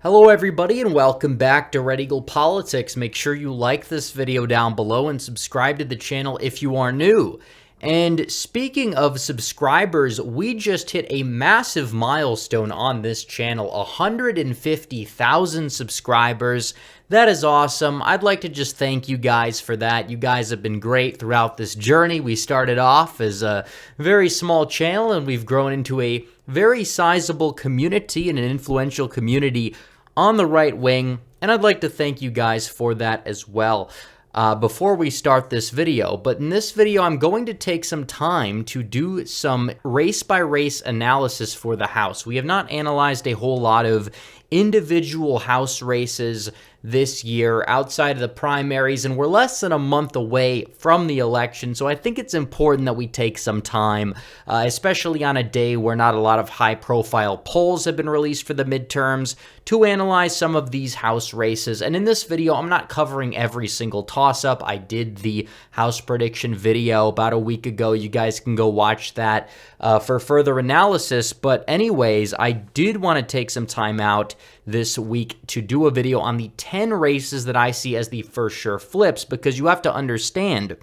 Hello everybody and welcome back to Red Eagle Politics. Make sure you like this video down below and subscribe to the channel if you are new. And speaking of subscribers, we just hit a massive milestone on this channel, 150,000 subscribers. That is awesome. I'd like to just thank you guys for that. You guys have been great throughout this journey. We started off as a very small channel and we've grown into a very sizable community and an influential community on the right wing, and I'd like to thank you guys for that as well. Before we start this video, but in this video I'm going to take some time to do some race-by-race analysis for the House. We have not analyzed a whole lot of individual House races this year outside of the primaries, and we're less than a month away from the election, so I think it's important that we take some time, especially on a day where not a lot of high-profile polls have been released for the midterms, to analyze some of these House races. And in this video, I'm not covering every single toss-up. I did the House prediction video about a week ago. You guys can go watch that for further analysis. But anyways, I did want to take some time out this week to do a video on the 10 races that I see as the for sure flips, because you have to understand,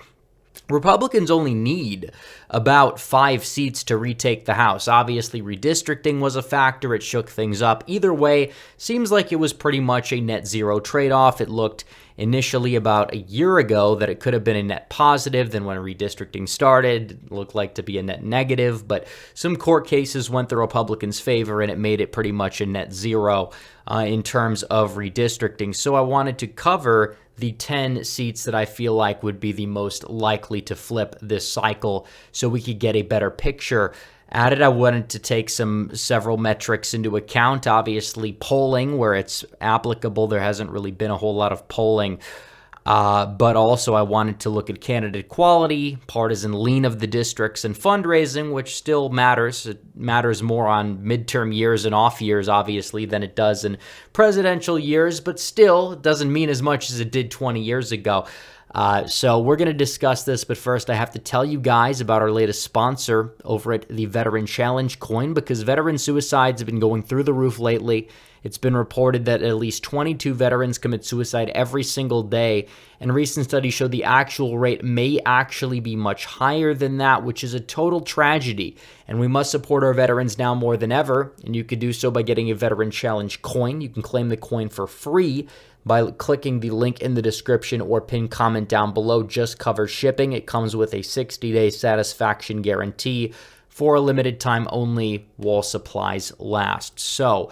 Republicans only need about 5 seats to retake the House. Obviously, redistricting was a factor. It shook things up. Either way, seems like it was pretty much a net zero trade-off. It looked initially about a year ago that it could have been a net positive. Then when redistricting started, it looked like to be a net negative. But some court cases went the Republicans' favor, and it made it pretty much a net zero in terms of redistricting. So I wanted to cover the 10 seats that I feel like would be the most likely to flip this cycle so we could get a better picture at it. I wanted to take several metrics into account. Obviously, polling, where it's applicable, there hasn't really been a whole lot of polling. But also I wanted to look at candidate quality, partisan lean of the districts, and fundraising, which still matters. It matters more on midterm years and off years, obviously, than it does in presidential years, but still, it doesn't mean as much as it did 20 years ago. So we're going to discuss this, but first I have to tell you guys about our latest sponsor over at the Veteran Challenge coin, because veteran suicides have been going through the roof lately. It's been reported that at least 22 veterans commit suicide every single day, and recent studies show the actual rate may actually be much higher than that, which is a total tragedy. And we must support our veterans now more than ever, and you can do so by getting a Veteran Challenge coin. You can claim the coin for free by clicking the link in the description or pinned comment down below. Just covers shipping. It comes with a 60-day satisfaction guarantee for a limited time only while supplies last. So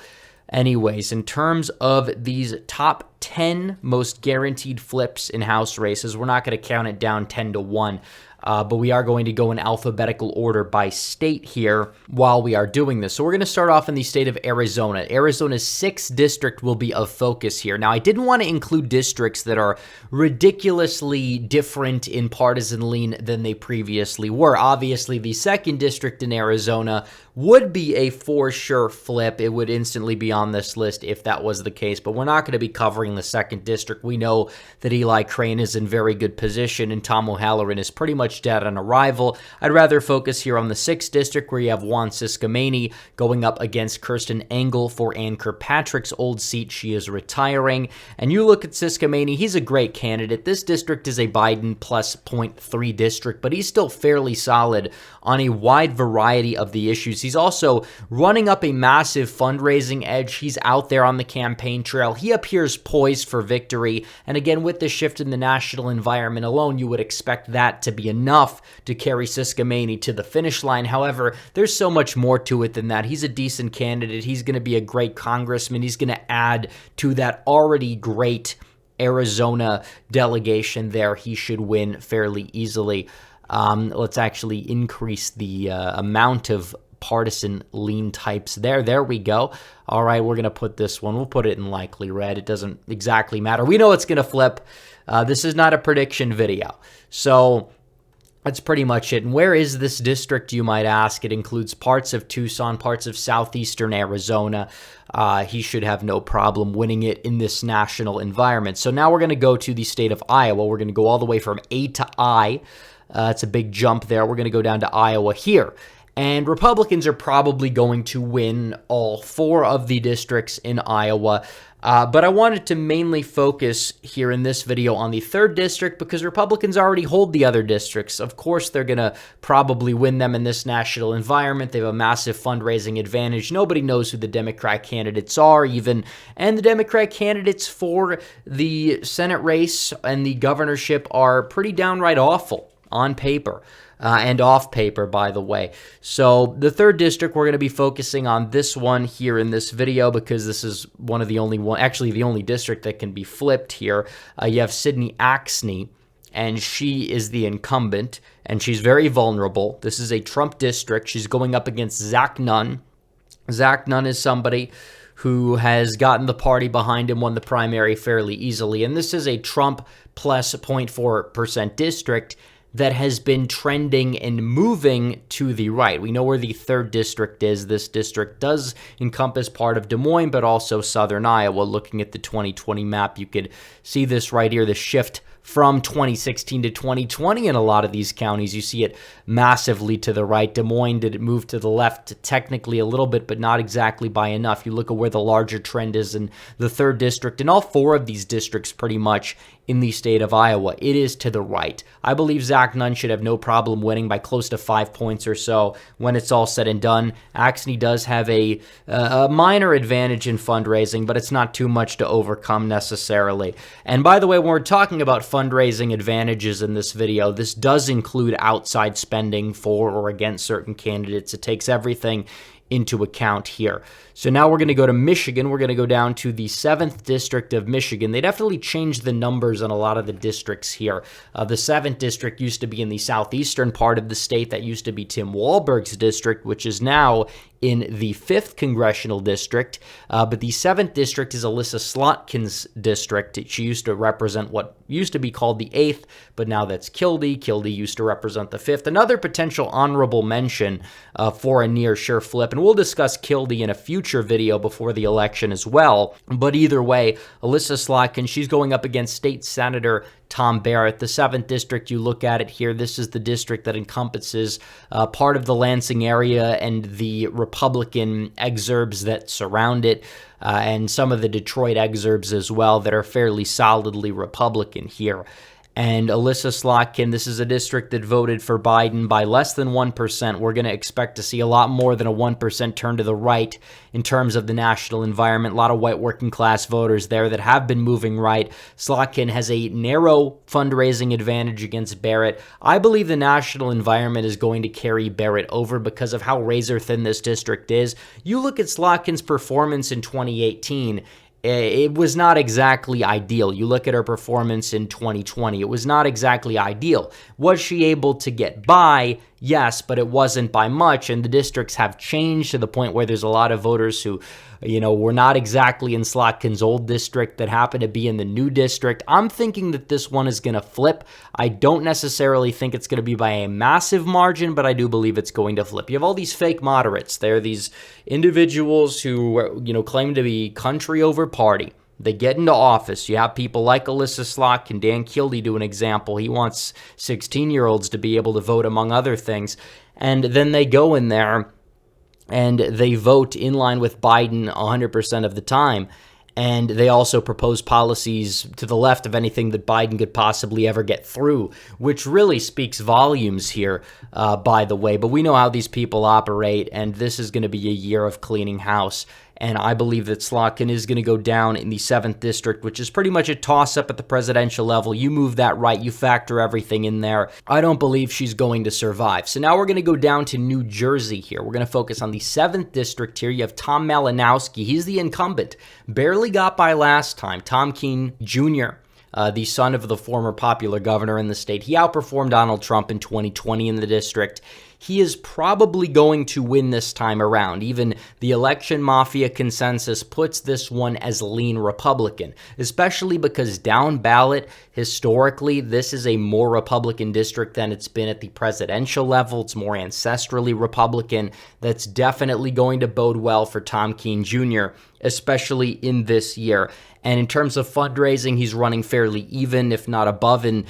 anyways, in terms of these top 10 most guaranteed flips in House races, we're not going to count it down 10 to 1. But we are going to go in alphabetical order by state here while we are doing this. So we're going to start off in the state of Arizona. Arizona's 6th district will be of focus here. Now, I didn't want to include districts that are ridiculously different in partisan lean than they previously were. Obviously, the 2nd district in Arizona would be a for sure flip. It would instantly be on this list if that was the case, but we're not going to be covering the 2nd district. We know that Eli Crane is in very good position and Tom O'Halloran is pretty much dead on arrival. I'd rather focus here on the 6th district, where you have Juan Ciscomani going up against Kirsten Engel for Ann Kirkpatrick's old seat. She is retiring, and you look at Ciscomani, he's a great candidate. This district is a Biden plus 0.3 district, but he's still fairly solid on a wide variety of the issues. He's also running up a massive fundraising edge. He's out there on the campaign trail. He appears poised for victory. And again, with the shift in the national environment alone, you would expect that to be enough to carry Ciscomani to the finish line. However, there's so much more to it than that. He's a decent candidate. He's going to be a great congressman. He's going to add to that already great Arizona delegation there. He should win fairly easily. Let's actually increase the amount of partisan lean types there. There we go. All right, we're going to put this one. We'll put it in likely red. It doesn't exactly matter. We know it's going to flip. This is not a prediction video. So that's pretty much it. And where is this district, you might ask? It includes parts of Tucson, parts of southeastern Arizona. He should have no problem winning it in this national environment. So now we're going to go to the state of Iowa. We're going to go all the way from A to I. It's a big jump there. We're going to go down to Iowa here. And Republicans are probably going to win all 4 of the districts in Iowa. But I wanted to mainly focus here in this video on the 3rd district because Republicans already hold the other districts. Of course, they're going to probably win them in this national environment. They have a massive fundraising advantage. Nobody knows who the Democrat candidates are even. And the Democrat candidates for the Senate race and the governorship are pretty downright awful on paper. And off paper, by the way. So the 3rd district, we're going to be focusing on this one here in this video because this is one of the only district that can be flipped here. You have Sydney Axne, and she is the incumbent, and she's very vulnerable. This is a Trump district. She's going up against Zach Nunn. Zach Nunn is somebody who has gotten the party behind him, won the primary fairly easily, and this is a Trump plus 0.4% district that has been trending and moving to the right. We know where the 3rd district is. This district does encompass part of Des Moines, but also southern Iowa. Looking at the 2020 map, you could see this right here, the shift from 2016 to 2020 in a lot of these counties. You see it massively to the right. Des Moines, did it move to the left? Technically a little bit, but not exactly by enough. You look at where the larger trend is in the 3rd district, and all 4 of these districts pretty much in the state of Iowa, it is to the right. I believe Zach Nunn should have no problem winning by close to 5 points or so when it's all said and done. Axne does have a minor advantage in fundraising, but it's not too much to overcome necessarily. And by the way, when we're talking about fundraising advantages in this video, this does include outside spending for or against certain candidates. It takes everything into account here. So now we're going to go to Michigan. We're going to go down to the 7th district of Michigan. They definitely changed the numbers on a lot of the districts here. The 7th district used to be in the southeastern part of the state. That used to be Tim Walberg's district, which is now in the 5th congressional district. But the 7th district is Alyssa Slotkin's district. She used to represent what used to be called the 8th, but now that's Kildee. Kildee used to represent the 5th. Another potential honorable mention for a near sure flip, and we'll discuss Kildee in a future video before the election as well. But either way, Alyssa Slotkin, she's going up against State Senator Tom Barrett. The 7th district, you look at it here, this is the district that encompasses part of the Lansing area and the Republican exurbs that surround it, and some of the Detroit exurbs as well that are fairly solidly Republican here. And Alyssa Slotkin, this is a district that voted for Biden by less than 1%. We're going to expect to see a lot more than a 1% turn to the right in terms of the national environment. A lot of white working class voters there that have been moving right. Slotkin has a narrow fundraising advantage against Barrett. I believe the national environment is going to carry Barrett over because of how razor thin this district is. You look at Slotkin's performance in 2018, it was not exactly ideal. You look at her performance in 2020, it was not exactly ideal. Was she able to get by? Yes, but it wasn't by much, and the districts have changed to the point where there's a lot of voters who, were not exactly in Slotkin's old district that happen to be in the new district. I'm thinking that this one is going to flip. I don't necessarily think it's going to be by a massive margin, but I do believe it's going to flip. You have all these fake moderates. They're these individuals who, claim to be country over party. They get into office. You have people like Alyssa Slotkin, Dan Kildee do an example. He wants 16-year-olds to be able to vote, among other things. And then they go in there and they vote in line with Biden 100% of the time. And they also propose policies to the left of anything that Biden could possibly ever get through, which really speaks volumes here, by the way. But we know how these people operate, and this is going to be a year of cleaning house. And I believe that Slotkin is going to go down in the 7th district, which is pretty much a toss-up at the presidential level. You move that right, you factor everything in there. I don't believe she's going to survive. So now we're going to go down to New Jersey here. We're going to focus on the 7th district here. You have Tom Malinowski. He's the incumbent. Barely got by last time. Tom Keene Jr., the son of the former popular governor in the state. He outperformed Donald Trump in 2020 in the district. He is probably going to win this time around. Even the election mafia consensus puts this one as lean Republican, especially because down ballot, historically, this is a more Republican district than it's been at the presidential level. It's more ancestrally Republican. That's definitely going to bode well for Tom Keene Jr., especially in this year. And in terms of fundraising, he's running fairly even, if not above in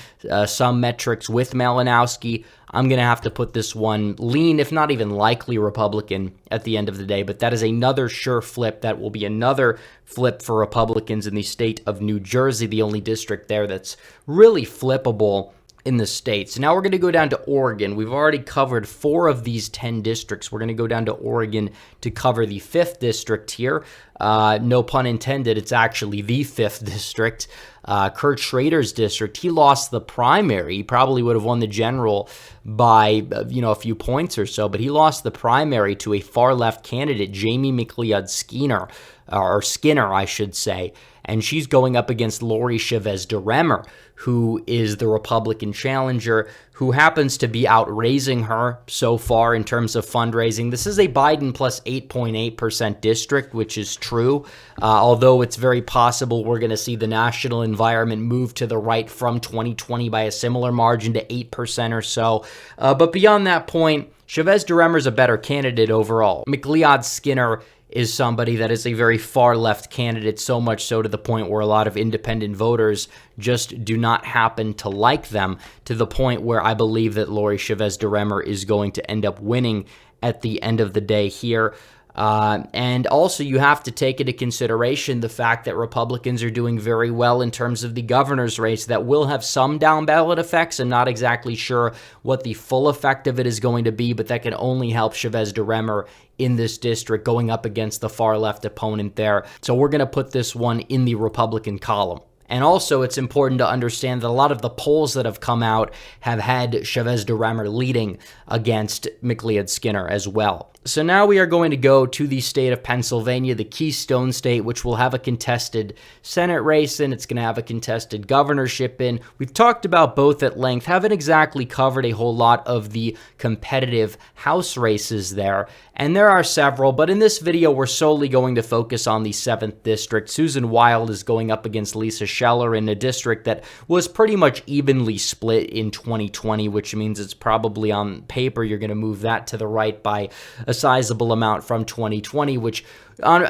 some metrics with Malinowski. I'm going to have to put this one lean, if not even likely Republican at the end of the day. But that is another sure flip. That will be another flip for Republicans in the state of New Jersey, the only district there that's really flippable in the state. So now we're going to go down to Oregon. We've already covered 4 of these 10 districts. We're going to go down to Oregon to cover the 5th district here. No pun intended, it's actually the 5th district. Kurt Schrader's district. He lost the primary. He probably would have won the general by, a few points or so, but he lost the primary to a far-left candidate, Jamie McLeod Skinner, I should say. And she's going up against Lori Chavez DeRemer, who is the Republican challenger, who happens to be outraising her so far in terms of fundraising. This is a Biden plus 8.8% district, which is true, although it's very possible we're going to see the national environment move to the right from 2020 by a similar margin to 8% or so. But beyond that point, Chavez DeRemer is a better candidate overall. McLeod Skinner is somebody that is a very far-left candidate, so much so to the point where a lot of independent voters just do not happen to like them, to the point where I believe that Lori Chavez DeRemer is going to end up winning at the end of the day here. And also you have to take into consideration the fact that Republicans are doing very well in terms of the governor's race that will have some down ballot effects. I'm not exactly sure what the full effect of it is going to be, but that can only help Chavez DeRemer in this district going up against the far left opponent there. So we're going to put this one in the Republican column. And also, it's important to understand that a lot of the polls that have come out have had Chavez DeRemer leading against McLeod Skinner as well. So now we are going to go to the state of Pennsylvania, the Keystone State, which will have a contested Senate race in. It's going to have a contested governorship in. We've talked about both at length, haven't exactly covered a whole lot of the competitive House races there. And there are several, but in this video, we're solely going to focus on the 7th district. Susan Wild is going up against Lisa Scheller in a district that was pretty much evenly split in 2020, which means it's probably on paper you're going to move that to the right by a sizable amount from 2020, which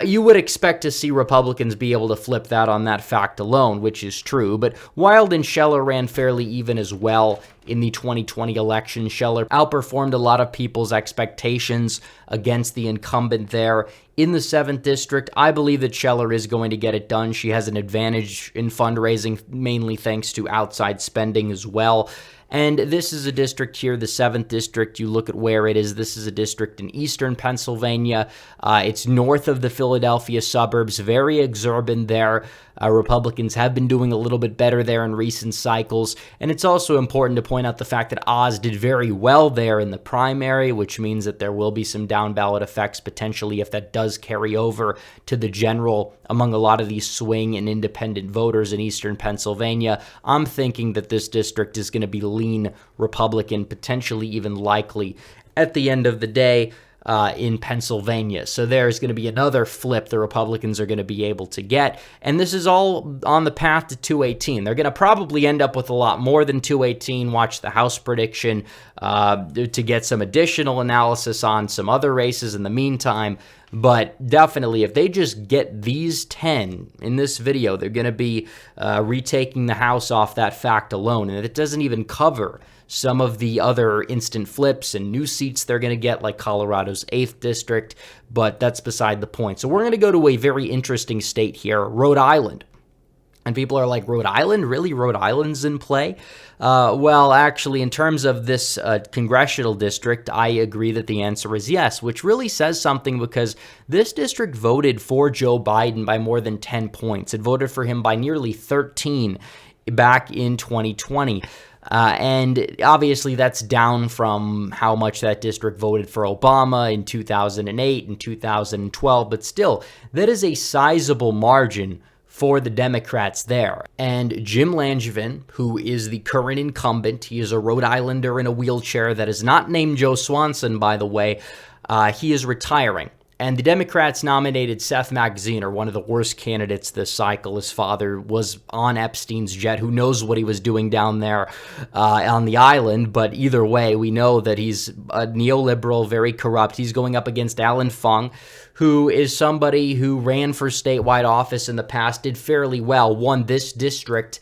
you would expect to see Republicans be able to flip that on that fact alone, which is true. But Wild and Scheller ran fairly even as well in the 2020 election. Scheller outperformed a lot of people's expectations against the incumbent there. In the 7th district, I believe that Scheller is going to get it done. She has an advantage in fundraising, mainly thanks to outside spending as well. And this is a district here, the 7th district. You look at where it is. This is a district in eastern Pennsylvania. It's north of the Philadelphia suburbs, very exurban there. Republicans have been doing a little bit better there in recent cycles. And it's also important to point out the fact that Oz did very well there in the primary, which means that there will be some down ballot effects potentially if that does carry over to the general among a lot of these swing and independent voters in eastern Pennsylvania. I'm thinking that this district is going to be lean Republican, potentially even likely at the end of the day in Pennsylvania. So there's going to be another flip the Republicans are going to be able to get. And this is all on the path to 218. They're going to probably end up with a lot more than 218. Watch the House prediction to get some additional analysis on some other races in the meantime. But definitely, if they just get these 10 in this video, they're going to be retaking the House off that fact alone. And it doesn't even cover some of the other instant flips and new seats they're going to get, like Colorado's 8th district, but that's beside the point. So we're going to go to a very interesting state here, Rhode Island. And people are like, Rhode Island? Really? Rhode Island's in play? Well, actually, in terms of this congressional district, I agree that the answer is yes, which really says something because this district voted for Joe Biden by more than 10 points. It voted for him by nearly 13 back in 2020. And obviously that's down from how much that district voted for Obama in 2008 and 2012, but still, that is a sizable margin for the Democrats there. And Jim Langevin, who is the current incumbent, he is a Rhode Islander in a wheelchair that is not named Joe Swanson, by the way, he is retiring. And the Democrats nominated Seth Magaziner, one of the worst candidates this cycle. His father was on Epstein's jet. Who knows what he was doing down there on the island? But either way, we know that he's a neoliberal, very corrupt. He's going up against Alan Fung, who is somebody who ran for statewide office in the past, did fairly well, won this district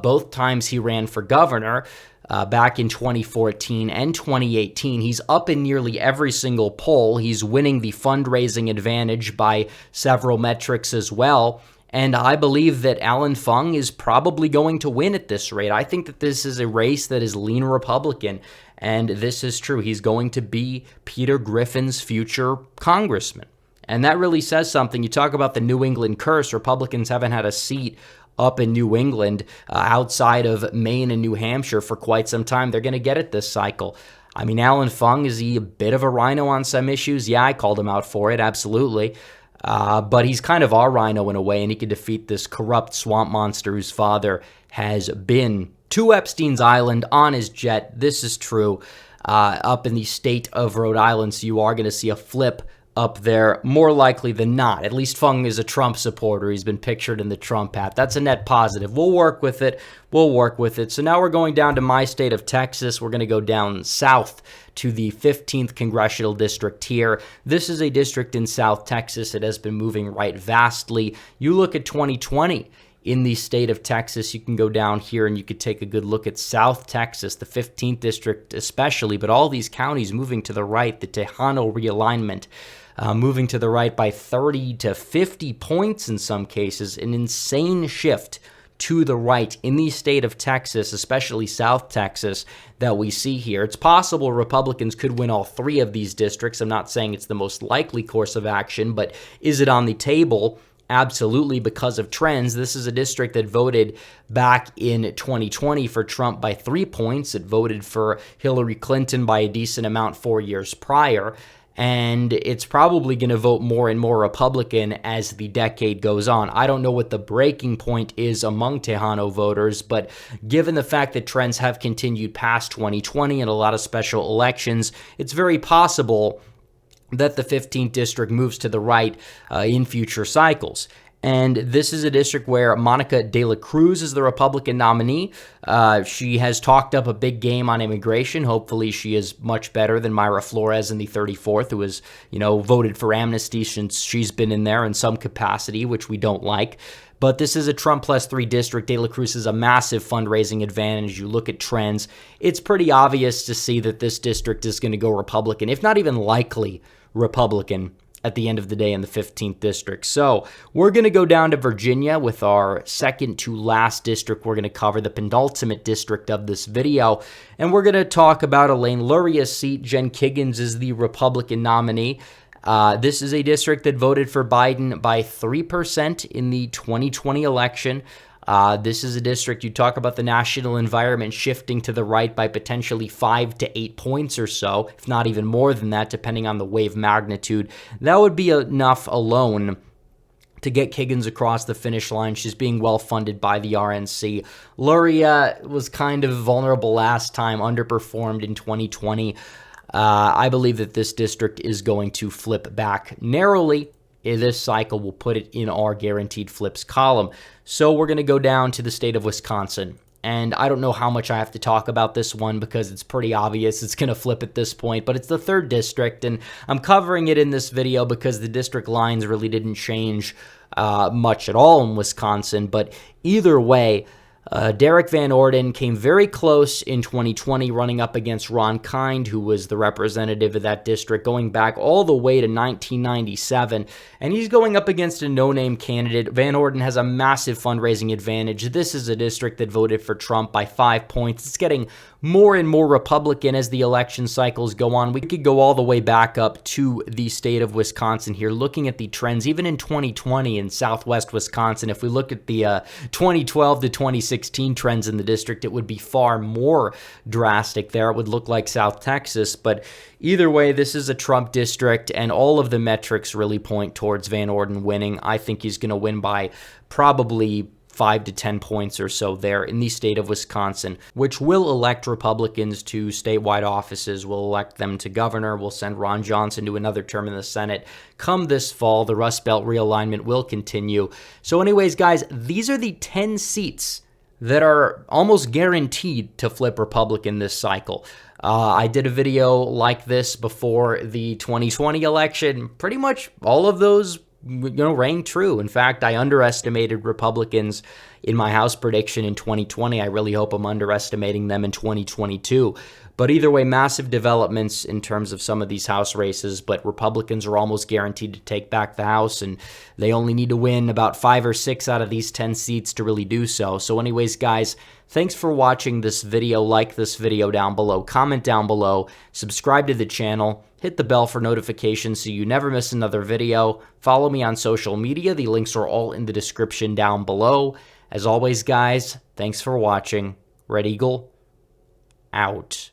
both times he ran for governor. back in 2014 and 2018. He's up in nearly every single poll. He's winning the fundraising advantage by several metrics as well. And I believe that Alan Fung is probably going to win at this rate. I think that this is a race that is lean Republican. And this is true. He's going to be Peter Griffin's future congressman. And that really says something. You talk about the New England curse. Republicans haven't had a seat up in New England outside of Maine and New Hampshire for quite some time. They're going to get it this cycle. I mean, Alan Fung, is he a bit of a rhino on some issues? Yeah, I called him out for it, absolutely. But he's kind of our rhino in a way, and he could defeat this corrupt swamp monster whose father has been to Epstein's Island on his jet. This is true up in the state of Rhode Island, so you are going to see a flip up there, more likely than not. At least Fung is a Trump supporter. He's been pictured in the Trump hat. That's a net positive. We'll work with it. We'll work with it. So now we're going down to my state of Texas. We're going to go down south to the 15th Congressional District here. This is a district in South Texas. It has been moving right vastly. You look at 2020 in the state of Texas. You can go down here and you could take a good look at South Texas, the 15th district especially, but all these counties moving to the right, the Tejano realignment, moving to the right by 30 to 50 points in some cases, an insane shift to the right in the state of Texas, especially South Texas, that we see here. It's possible Republicans could win all three of these districts. I'm not saying it's the most likely course of action, but is it on the table? Absolutely, because of trends. This is a district that voted back in 2020 for Trump by 3 points. It voted for Hillary Clinton by a decent amount 4 years prior. And it's probably going to vote more and more Republican as the decade goes on. I don't know what the breaking point is among Tejano voters, but given the fact that trends have continued past 2020 and a lot of special elections, it's very possible that the 15th district moves to the right in future cycles. And this is a district where Monica De La Cruz is the Republican nominee. She has talked up a big game on immigration. Hopefully she is much better than Mayra Flores in the 34th, who has, voted for amnesty since she's been in there in some capacity, which we don't like. But this is a Trump +3 district. De La Cruz has a massive fundraising advantage. You look at trends, it's pretty obvious to see that this district is going to go Republican, if not even likely Republican at the end of the day in the 15th district. So we're going to go down to Virginia with our second to last district. We're going to cover the penultimate district of this video, and we're going to talk about Elaine Luria's seat. Jen Kiggans is the Republican nominee. This is a district that voted for Biden by 3% in the 2020 election. This is a district, you talk about the national environment shifting to the right by potentially 5 to 8 points or so, if not even more than that, depending on the wave magnitude. That would be enough alone to get Kiggans across the finish line. She's being well funded by the RNC. Luria was kind of vulnerable last time, underperformed in 2020. I believe that this district is going to flip back narrowly. This cycle will put it in our guaranteed flips column. So we're going to go down to the state of Wisconsin. And I don't know how much I have to talk about this one because it's pretty obvious it's going to flip at this point, but it's the 3rd district, and I'm covering it in this video because the district lines really didn't change much at all in Wisconsin. But either way, Derek Van Orden came very close in 2020, running up against Ron Kind, who was the representative of that district, going back all the way to 1997. And he's going up against a no-name candidate. Van Orden has a massive fundraising advantage. This is a district that voted for Trump by 5 points. It's getting more and more Republican as the election cycles go on. We could go all the way back up to the state of Wisconsin here, looking at the trends, even in 2020 in southwest Wisconsin. If we look at the 2012 to 2016 trends in the district, it would be far more drastic there. It would look like South Texas, but either way, this is a Trump district, and all of the metrics really point towards Van Orden winning. I think he's going to win by probably 5 to 10 points or so there in the state of Wisconsin, which will elect Republicans to statewide offices, will elect them to governor, will send Ron Johnson to another term in the Senate. Come this fall, the Rust Belt realignment will continue. So anyways, guys, these are the 10 seats that are almost guaranteed to flip Republican this cycle. I did a video like this before the 2020 election. Pretty much all of those rang true. In fact, I underestimated Republicans in my House prediction in 2020. I really hope I'm underestimating them in 2022. But either way, massive developments in terms of some of these House races, but Republicans are almost guaranteed to take back the House, and they only need to win about 5 or 6 out of these 10 seats to really do so. So anyways, guys, thanks for watching this video. Like this video down below, comment down below, subscribe to the channel, hit the bell for notifications so you never miss another video. Follow me on social media. The links are all in the description down below. As always, guys, thanks for watching. Red Eagle, out.